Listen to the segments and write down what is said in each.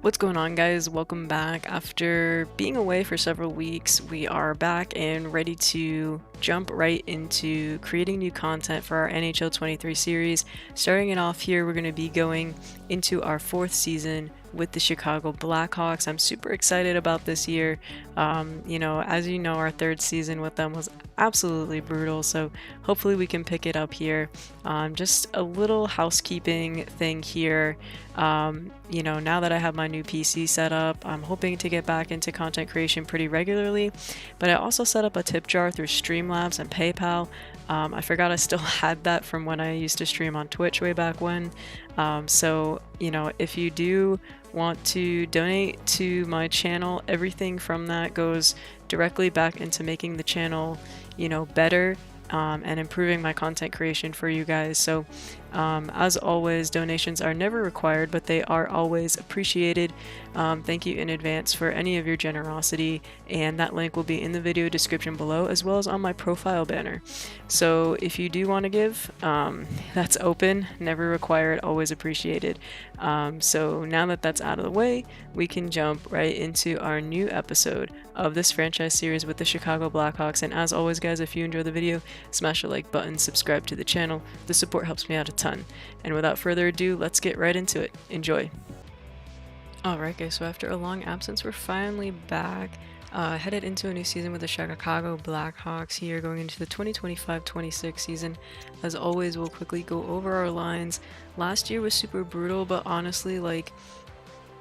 What's going on, guys? Welcome back. After being away for several weeks, we are back and ready to jump right into creating new content for our NHL 23 series. Starting it off here, we're going to be going into our fourth season with the Chicago Blackhawks. I'm super excited about this year. As you know, our third season with them was absolutely brutal, so hopefully we can pick it up here. Just a little housekeeping thing here. Now that I have my new PC set up, I'm hoping to get back into content creation pretty regularly, but I also set up a tip jar through Streamlabs and PayPal. I forgot I still had that from when I used to stream on Twitch way back when. If you do want to donate to my channel, everything from that goes directly back into making the channel, better and improving my content creation for you guys. So as always, donations are never required, but they are always appreciated. Thank you in advance for any of your generosity, and that link will be in the video description below as well as on my profile banner. So if you do want to give, that's open, never required, always appreciated. So now that that's out of the way, we can jump right into our new episode of this franchise series with the Chicago Blackhawks. And as always, guys, if you enjoy the video, smash the like button, subscribe to the channel. The support helps me out a ton. And without further ado, let's get right into it. Enjoy. Alright guys, so after a long absence, we're finally back. Headed into a new season with the Chicago Blackhawks here, going into the 2025-26 season. As always, we'll quickly go over our lines. Last year was super brutal, but honestly,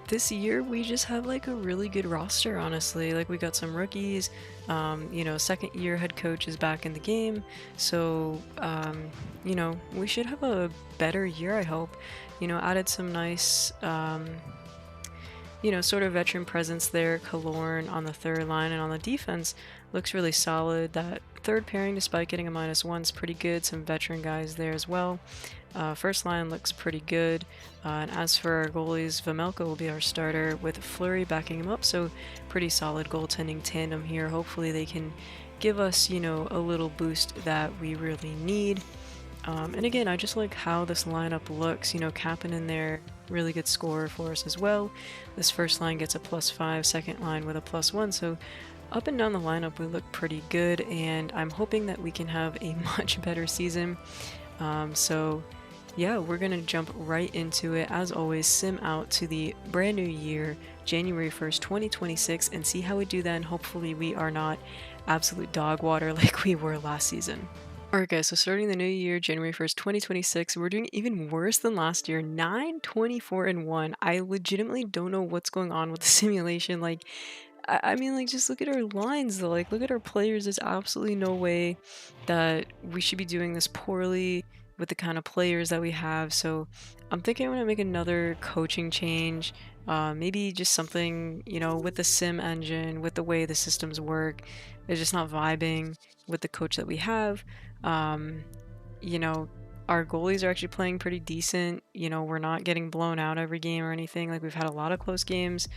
this year we just have a really good roster, honestly. We got some rookies, second year head coach is back in the game, so we should have a better year, I hope. Added some nice sort of veteran presence there. Killorn on the third line, and on the defense looks really solid. That third pairing, despite getting a -1, is pretty good. Some veteran guys there as well. First line looks pretty good. And as for our goalies, Vejmelka will be our starter with Fleury backing him up, so pretty solid goaltending tandem here. Hopefully they can give us, a little boost that we really need. And again, I just like how this lineup looks. Kapanen there, really good scorer for us as well. This first line gets a +5, second line with a +1, so up and down the lineup we look pretty good, and I'm hoping that we can have a much better season. Yeah, we're gonna jump right into it. As always, sim out to the brand new year, January 1st, 2026, and see how we do then. Hopefully we are not absolute dog water like we were last season. Alright guys, so starting the new year, January 1st, 2026, we're doing even worse than last year, 9-24-1. I legitimately don't know what's going on with the simulation. Just look at our lines though, look at our players. There's absolutely no way that we should be doing this poorly with the kind of players that we have. So I'm thinking I'm gonna make another coaching change. Maybe just something, with the sim engine, with the way the systems work. They're just not vibing with the coach that we have. Our goalies are actually playing pretty decent. We're not getting blown out every game or anything. We've had a lot of close games.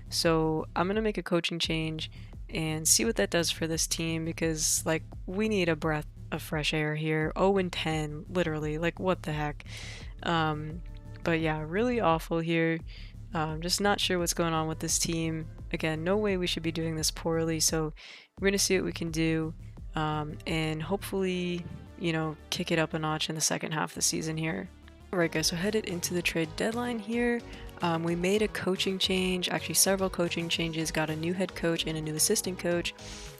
So I'm gonna make a coaching change and see what that does for this team, because we need a breath of fresh air here. 0-10, literally. What the heck? But yeah, really awful here. Just not sure what's going on with this team. Again, no way we should be doing this poorly, so we're gonna see what we can do, and hopefully, kick it up a notch in the second half of the season here. Alright guys, so headed into the trade deadline here. We made a coaching change, actually several coaching changes, got a new head coach and a new assistant coach,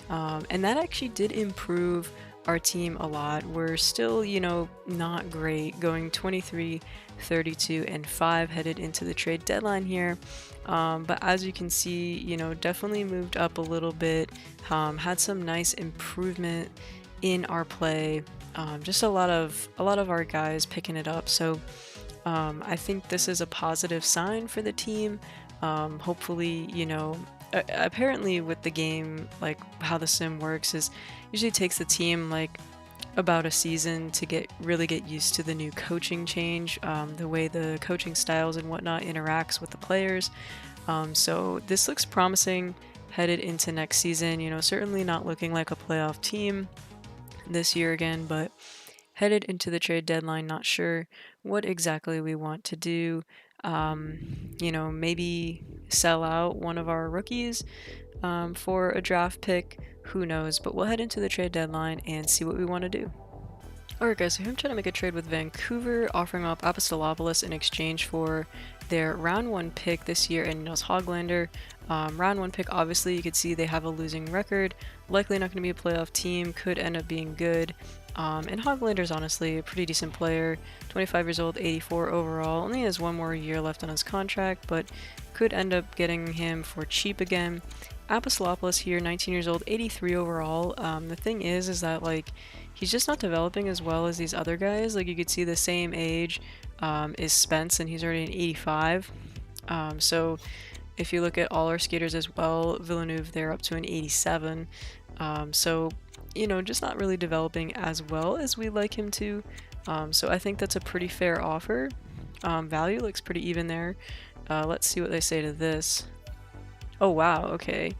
and that actually did improve our team a lot. We're still, not great, going 23-32-5 headed into the trade deadline here. But as you can see, definitely moved up a little bit, had some nice improvement in our play. Just a lot of our guys picking it up. So I think this is a positive sign for the team. Hopefully, apparently with the game, how the sim works is usually takes the team about a season to really get used to the new coaching change, the way the coaching styles and whatnot interacts with the players. So this looks promising headed into next season. Certainly not looking like a playoff team this year again, but headed into the trade deadline, not sure what exactly we want to do. Maybe sell out one of our rookies for a draft pick. Who knows? But we'll head into the trade deadline and see what we want to do. Alright guys, so here I'm trying to make a trade with Vancouver, offering up Apostolopoulos in exchange for their round 1 pick this year and Nils Hoglander. Round 1 pick, obviously you could see they have a losing record, likely not going to be a playoff team, could end up being good. And Hoglander's honestly a pretty decent player, 25 years old, 84 overall, only has 1 more year left on his contract, but could end up getting him for cheap again. Apostolopoulos here, 19 years old, 83 overall. The thing is that like he's just not developing as well as these other guys. Like you could see the same age is Spence, and he's already an 85. So if you look at all our skaters as well, Villeneuve, they're up to an 87. So you know, just not really developing as well as we'd like him to. So I think that's a pretty fair offer. Value looks pretty even there. Let's see what they say to this. Oh wow, okay.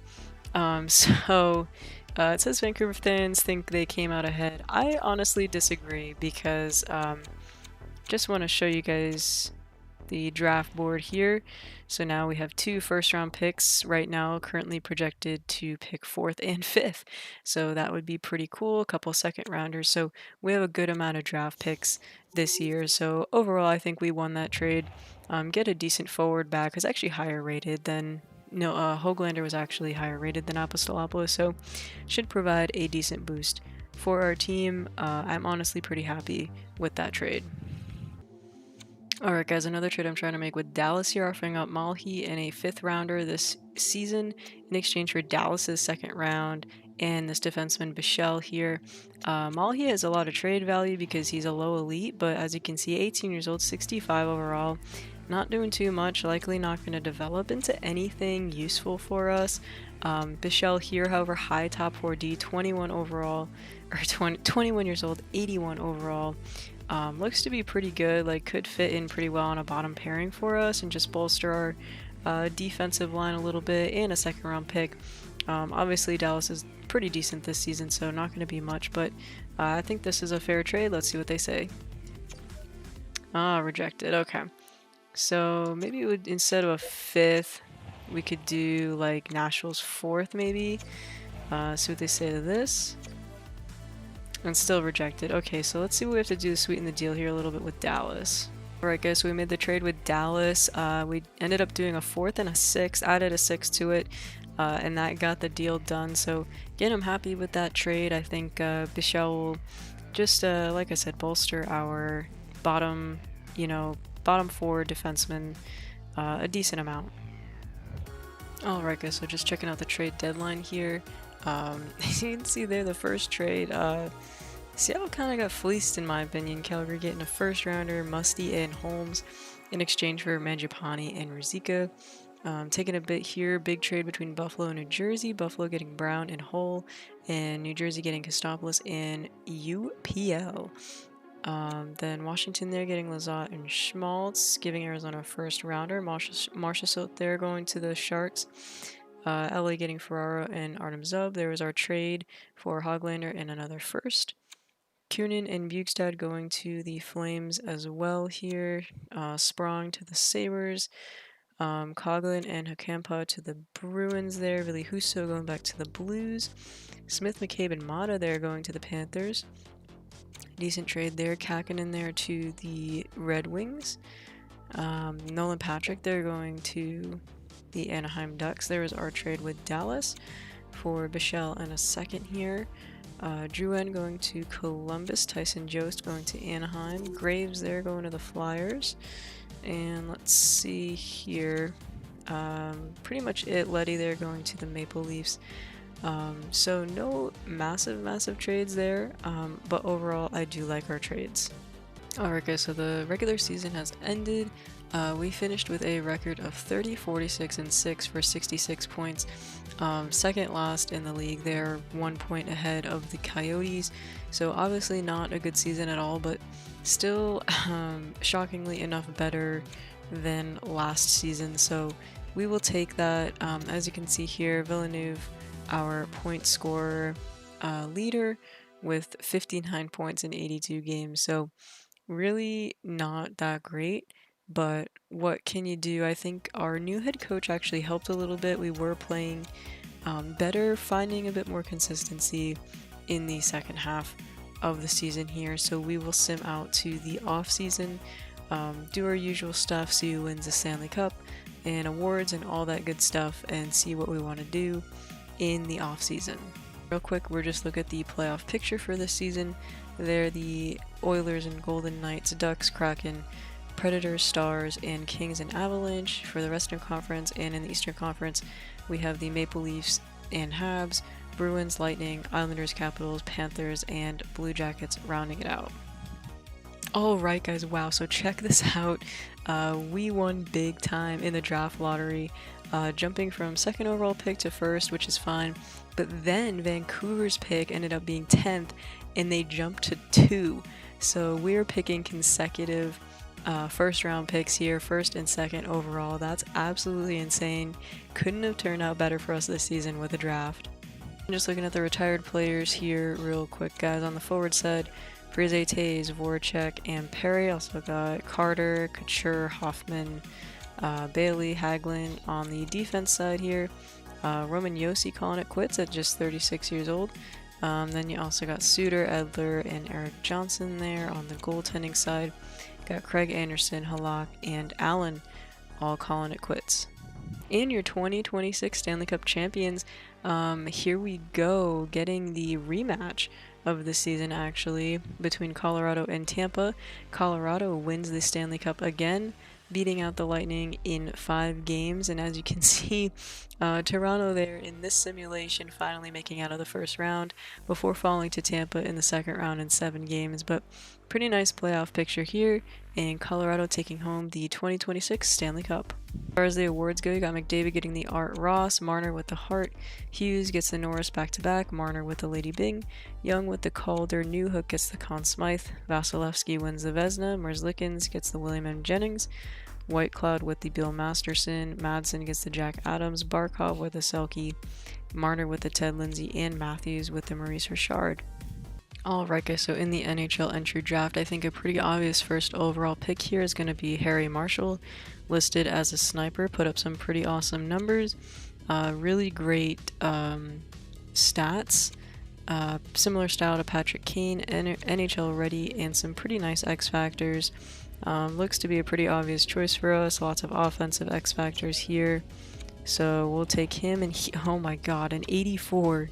So it says Vancouver fans think they came out ahead. I honestly disagree because just want to show you guys the draft board here. So now we have 2 first-round picks right now, currently projected to pick 4th and 5th. So that would be pretty cool. A couple second-rounders. So we have a good amount of draft picks this year. So overall, I think we won that trade. Get a decent forward back. It's actually higher rated than. No, Hoglander was actually higher rated than Apostolopoulos, so should provide a decent boost for our team. I'm honestly pretty happy with that trade. Alright guys, another trade I'm trying to make with Dallas here, offering up Malhi and a 5th rounder this season in exchange for Dallas's 2nd round and this defenseman Bichelle here. Malhi has a lot of trade value because he's a low elite, but as you can see, 18 years old, 65 overall. Not doing too much, likely not going to develop into anything useful for us. Bichelle here, however, high top 4D, 21 overall, or 21 years old, 81 overall. Looks to be pretty good, like could fit in pretty well on a bottom pairing for us and just bolster our defensive line a little bit, and a 2nd round pick. Obviously Dallas is pretty decent this season, so not going to be much, but I think this is a fair trade. Let's see what they say. Rejected. Okay. So maybe it would, instead of a 5th, we could do like Nashville's 4th maybe. See what they say to this. And still rejected. Okay, so let's see what we have to do to sweeten the deal here a little bit with Dallas. Alright guys, so we made the trade with Dallas. We ended up doing a 4th and a 6th, added a 6th to it, and that got the deal done. So again, I'm happy with that trade. I think Bichelle will just, like I said, bolster our bottom, bottom 4 defensemen a decent amount. Alright guys, so just checking out the trade deadline here. As you can see there, the first trade, Seattle kind of got fleeced in my opinion. Calgary getting a 1st rounder, Musty and Holmes, in exchange for Mangiapane and Ruzicka. Taking a bit here, big trade between Buffalo and New Jersey. Buffalo getting Brown and Hull, and New Jersey getting Kostopoulos and UPL. Then Washington there getting Lazat and Schmaltz, giving Arizona a 1st rounder. Marchessault there going to the Sharks. LA getting Ferraro and Artem Zub. There was our trade for Hoglander and another 1st. Kunin and Bukestad going to the Flames as well here. Sprong to the Sabres. Coughlin and Hakampa to the Bruins there. Ville Husso going back to the Blues. Smith, McCabe, and Mata there going to the Panthers. Decent trade there. Kakinen there to the Red Wings. Nolan Patrick there going to the Anaheim Ducks. There was our trade with Dallas for Bichelle and a 2nd here. Drouin going to Columbus. Tyson Jost going to Anaheim. Graves there going to the Flyers. And let's see here. Pretty much it. Letty there going to the Maple Leafs. So no massive trades there, but overall I do like our trades. Alright guys, so the regular season has ended. We finished with a record of 30, 46, and 6 for 66 points. 2nd last in the league there, 1 point ahead of the Coyotes. So obviously not a good season at all, but still shockingly enough better than last season. So we will take that. As you can see here, Villeneuve, our point scorer leader, with 59 points in 82 games. So really not that great. but what can you do? I think our new head coach actually helped a little bit. We were playing better, finding a bit more consistency in the second half of the season here. So we will sim out to the off season, do our usual stuff, see who wins the Stanley Cup and awards and all that good stuff, and see what we want to do in the off season. Real quick, we're just looking at the playoff picture for this season. They're the Oilers and Golden Knights, Ducks, Kraken, Predators, Stars, and Kings and Avalanche for the Western Conference. And in the Eastern Conference, we have the Maple Leafs and Habs, Bruins, Lightning, Islanders, Capitals, Panthers, and Blue Jackets rounding it out. Alright guys, wow, so check this out. We won big time in the draft lottery, jumping from second overall pick to first, which is fine. But then Vancouver's pick ended up being 10th, and they jumped to 2. So we were picking consecutive first round picks here, first and second overall. That's absolutely insane. Couldn't have turned out better for us this season with a draft. I'm just looking at the retired players here real quick, guys. On the forward side, Brise, Tays, Voracek, and Perry. Also got Carter, Couture, Hoffman, Bailey, Hagelin. On the defense side here, Roman Josi calling it quits at just 36 years old. Then you also got Suter, Edler, and Eric Johnson there. On the goaltending side, got Craig Anderson, Halak, and Allen all calling it quits. And your 2026 Stanley Cup champions, here we go, getting the rematch of the season actually between Colorado and Tampa. Colorado wins the Stanley Cup again, beating out the Lightning in 5 games, and as you can see, Toronto there in this simulation finally making out of the first round before falling to Tampa in the second round in 7 games. But pretty nice playoff picture here, and Colorado taking home the 2026 Stanley Cup. As far as the awards go, you got McDavid getting the Art Ross, Marner with the Hart, Hughes gets the Norris back-to-back, Marner with the Lady Byng, Young with the Calder, Newhook gets the Conn Smythe, Vasilevsky wins the Vezina, Merzlikins gets the William M. Jennings, Whitecloud with the Bill Masterson, Madsen gets the Jack Adams, Barkov with the Selke, Marner with the Ted Lindsay, and Matthews with the Maurice Richard. Alright guys, so in the NHL entry draft, I think a pretty obvious first overall pick here is going to be Harry Marshall, listed as a sniper, put up some pretty awesome numbers, really great stats, similar style to Patrick Kane, NHL ready, and some pretty nice X factors. Looks to be a pretty obvious choice for us, lots of offensive X factors here, so we'll take him. And oh my god, an 84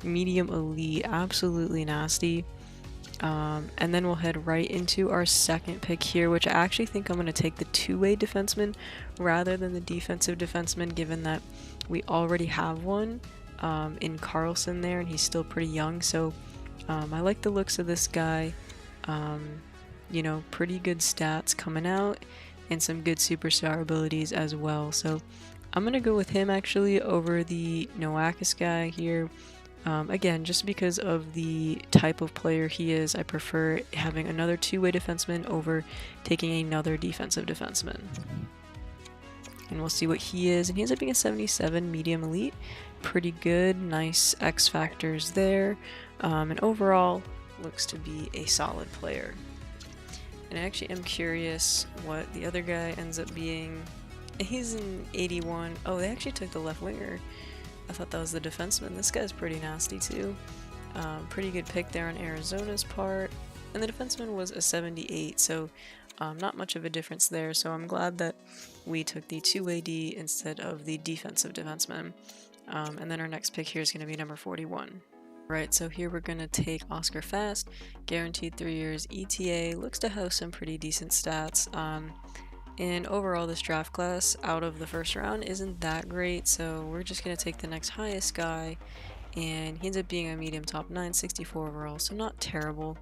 medium elite, absolutely nasty. And then we'll head right into our second pick here, which I actually think I'm going to take the two-way defenseman rather than the defensive defenseman, given that we already have one in Carlson there, and he's still pretty young. So I like the looks of this guy. You know, pretty good stats coming out and some good superstar abilities as well. So I'm going to go with him actually over the Noakis guy here. Again, just because of the type of player he is, I prefer having another two-way defenseman over taking another defensive defenseman. And we'll see what he is. And he ends up being a 77 medium elite. Pretty good, nice X factors there. And overall, looks to be a solid player. And I actually am curious what the other guy ends up being. He's an 81. Oh, they actually took the left winger. I thought that was the defenseman. This guy's pretty nasty too. Pretty good pick there on Arizona's part. And the defenseman was a 78, so not much of a difference there. So I'm glad that we took the two-way D instead of the defensive defenseman. And then our next pick here is going to be number 41. Right, so here we're going to take Oscar Fast, guaranteed 3 years ETA, looks to have some pretty decent stats. And overall, this draft class out of the first round isn't that great, so we're just going to take the next highest guy, and he ends up being a medium top 9, 64 overall, so not terrible.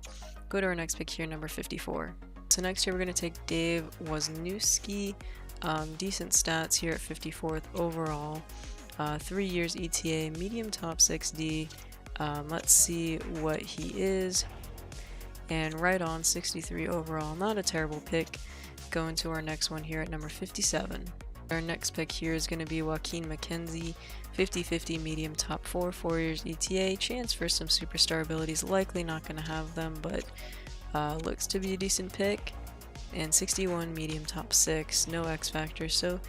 Go to our next pick here, number 54. So next here we're going to take Dave Wozniewski, decent stats here at 54th overall, 3 years ETA, medium top 6D. Let's see what he is, and right on 63 overall, not a terrible pick. Going to our next one here at number 57. Our next pick here is going to be Joaquin McKenzie, 50-50 medium top 4, 4 years ETA, chance for some superstar abilities, likely not going to have them, but looks to be a decent pick. and 61 medium top 6, no X factor, so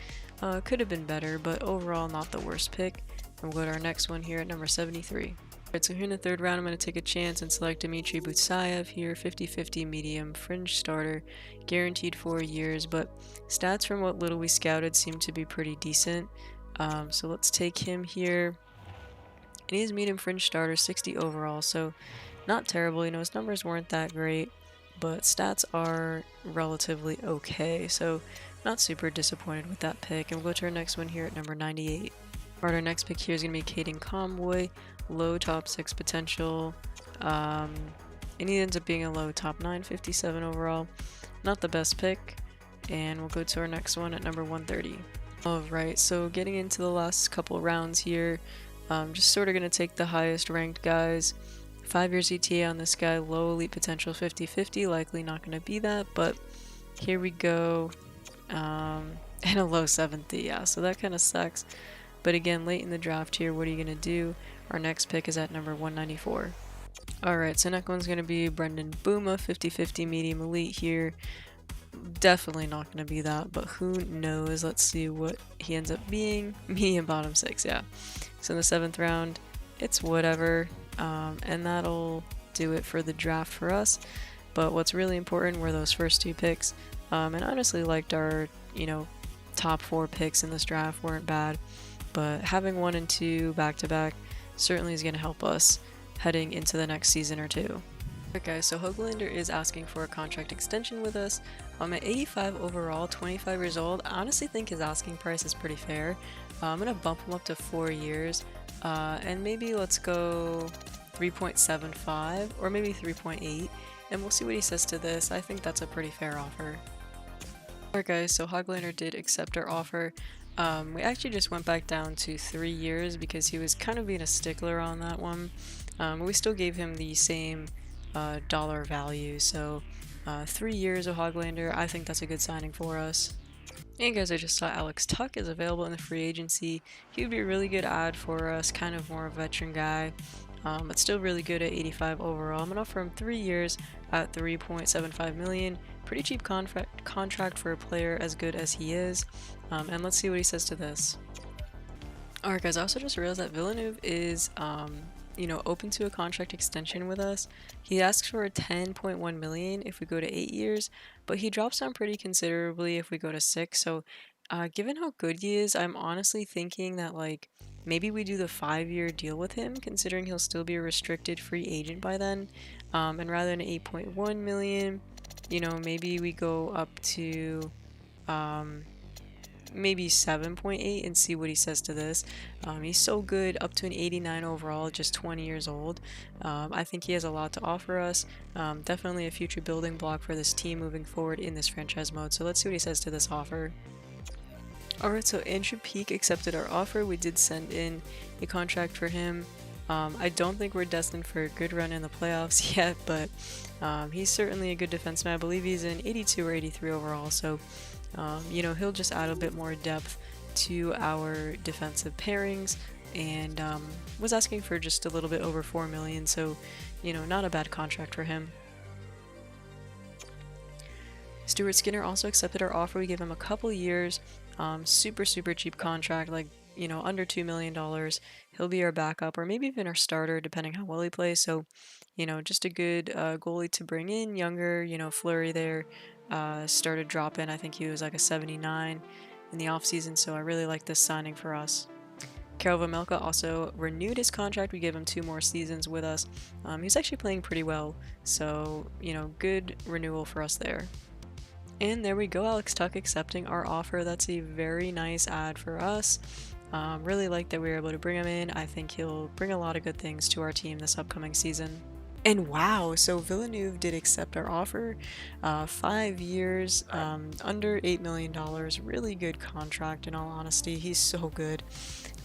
could have been better, but overall not the worst pick. And we'll go to our next one here at number 73. Alright, so here in the third round, I'm going to take a chance and select Dmitry Butsayev here, 50-50 medium, fringe starter, guaranteed 4 years, but stats from what little we scouted seem to be pretty decent. So let's take him here. And he's medium fringe starter, 60 overall, so not terrible. You know, his numbers weren't that great, but stats are relatively okay, so not super disappointed with that pick. And we'll go to our next one here at number 98. Alright, our next pick here is going to be Caden Conboy, low top 6 potential, and he ends up being a low top 9, 57 overall. Not the best pick, and we'll go to our next one at number 130. Alright, so getting into the last couple rounds here, just sort of going to take the highest ranked guys. 5 years ETA on this guy, low elite potential 50-50, likely not going to be that, but here we go, and a low 70, yeah, so that kind of sucks. But again, late in the draft here, what are you going to do? Our next pick is at number 194. Alright, so next one's going to be Brendan Booma, 50-50 medium elite here. Definitely not going to be that, but who knows? Let's see what he ends up being. Medium bottom 6, yeah. So in the 7th round, it's whatever, and that'll do it for the draft for us. But what's really important were those first 2 picks, and I honestly liked our, top 4 picks in this draft weren't bad. But having 1 and 2 back-to-back certainly is going to help us heading into the next season or 2. Okay, so Hoglander is asking for a contract extension with us. At 85 overall, 25 years old, I honestly think his asking price is pretty fair. I'm going to bump him up to 4 years, and maybe let's go 3.75 or maybe 3.8, and we'll see what he says to this. I think that's a pretty fair offer. Alright guys, so Hoglander did accept our offer. We actually just went back down to 3 years because he was kind of being a stickler on that one. We still gave him the same dollar value, so 3 years of Hoglander, I think that's a good signing for us. And guys, I just saw Alex Tuck is available in the free agency. He would be a really good ad for us, kind of more a veteran guy, but still really good at 85 overall. I'm going to offer him 3 years at $3.75 million. Pretty cheap contract for a player as good as he is. And let's see what he says to this. Alright guys, I also just realized that Villeneuve is, open to a contract extension with us. He asks for a 10.1 million if we go to 8 years, but he drops down pretty considerably if we go to 6. So, given how good he is, I'm honestly thinking that, maybe we do the 5-year deal with him, considering he'll still be a restricted free agent by then. And rather than 8.1 million, maybe we go up to, maybe 7.8 and see what he says to this. He's so good, up to an 89 overall, just 20 years old. I think he has a lot to offer us. Definitely a future building block for this team moving forward in this franchise mode. So let's see what he says to this offer. Alright, so Andrew Peak accepted our offer. We did send in a contract for him. I don't think we're destined for a good run in the playoffs yet, but he's certainly a good defenseman. I believe he's in 82 or 83 overall, so he'll just add a bit more depth to our defensive pairings, and was asking for just a little bit over 4 million, so not a bad contract for him. Stuart Skinner also accepted our offer. We gave him a couple years, super cheap contract, under $2 million. He'll be our backup or maybe even our starter depending how well he plays. So, just a good goalie to bring in, younger, Fleury there started dropping. I think he was like a 79 in the offseason, so I really like this signing for us. Karel Vejmelka also renewed his contract. We gave him 2 more seasons with us. He's actually playing pretty well, so, good renewal for us there. And there we go, Alex Tuck accepting our offer. That's a very nice ad for us. Really like that we were able to bring him in. I think he'll bring a lot of good things to our team this upcoming season. And wow, so Villeneuve did accept our offer. 5 years, under $8 million. Really good contract, in all honesty. He's so good.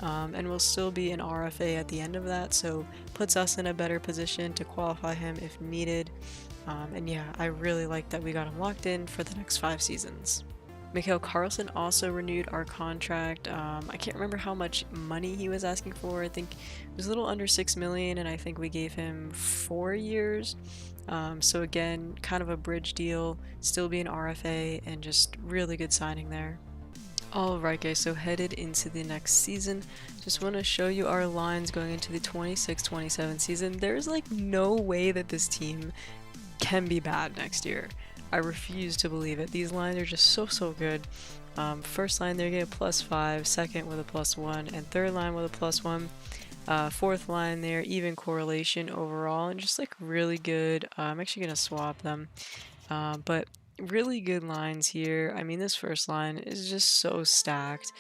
And we'll still be an RFA at the end of that, so puts us in a better position to qualify him if needed. And yeah, I really like that we got him locked in for the next 5 seasons. Mikhail Carlson also renewed our contract. I can't remember how much money he was asking for. I think it was a little under 6 million, and I think we gave him 4 years. So again, kind of a bridge deal, still be an RFA, and just really good signing there. Alright guys, so headed into the next season, just want to show you our lines going into the 26-27 season. There's like no way that this team can be bad next year. I refuse to believe it. These lines are just so good. First line there, get a +5, second with a +1, and third line with a +1. Fourth line there, even correlation overall, and just like really good. I'm actually gonna swap them, but really good lines here. I mean, this first line is just so stacked.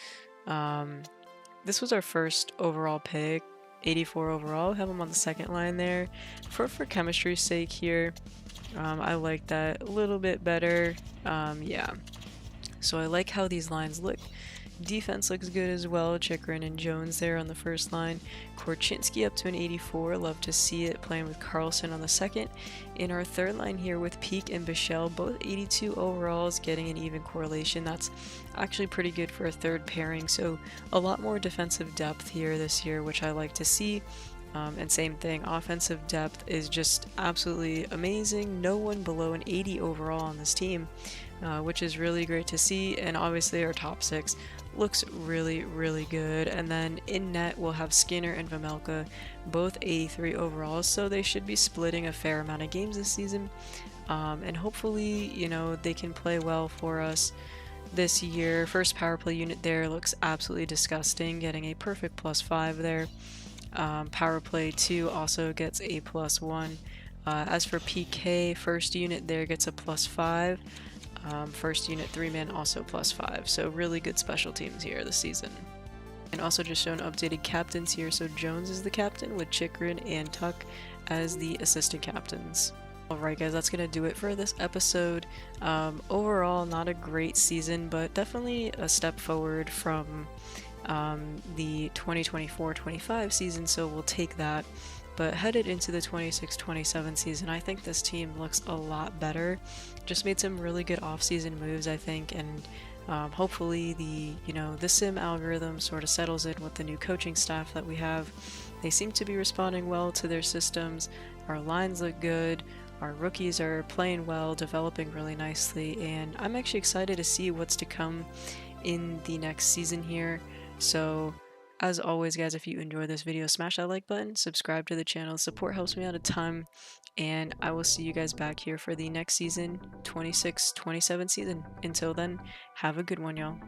This was our first overall pick, 84 overall. Have him on the second line there for chemistry's sake here. I like that a little bit better. Yeah. So I like how these lines look. Defense looks good as well. Chikrin and Jones there on the first line. Korchinski up to an 84. Love to see it, playing with Carlson on the second. In our third line here with Peak and Bichelle, both 82 overalls, getting an even correlation. That's actually pretty good for a third pairing. So a lot more defensive depth here this year, which I like to see. And same thing, offensive depth is just absolutely amazing. No one below an 80 overall on this team, which is really great to see. And obviously our top six looks really good. And then in net we'll have Skinner and Vejmelka, both 83 overalls, so they should be splitting a fair amount of games this season. And hopefully, you know, they can play well for us this year. First power play unit there looks absolutely disgusting, getting a perfect +5 there. Power play 2 also gets a +1. As for PK, first unit there gets a +5. First unit 3-man also +5. So really good special teams here this season. And also just shown updated captains here. So Jones is the captain with Chikrin and Tuck as the assistant captains. Alright guys, that's going to do it for this episode. Overall, not a great season, but definitely a step forward from the 2024-25 season, so we'll take that. But headed into the 26-27 season, I think this team looks a lot better. Just made some really good off-season moves, I think, and hopefully the sim algorithm sort of settles in with the new coaching staff that we have. They seem to be responding well to their systems. Our lines look good. Our rookies are playing well, developing really nicely, and I'm actually excited to see what's to come in the next season here. So, as always guys, if you enjoyed this video, smash that like button, subscribe to the channel, support helps me out a ton, and I will see you guys back here for the next season, 26-27 season. Until then, have a good one, y'all.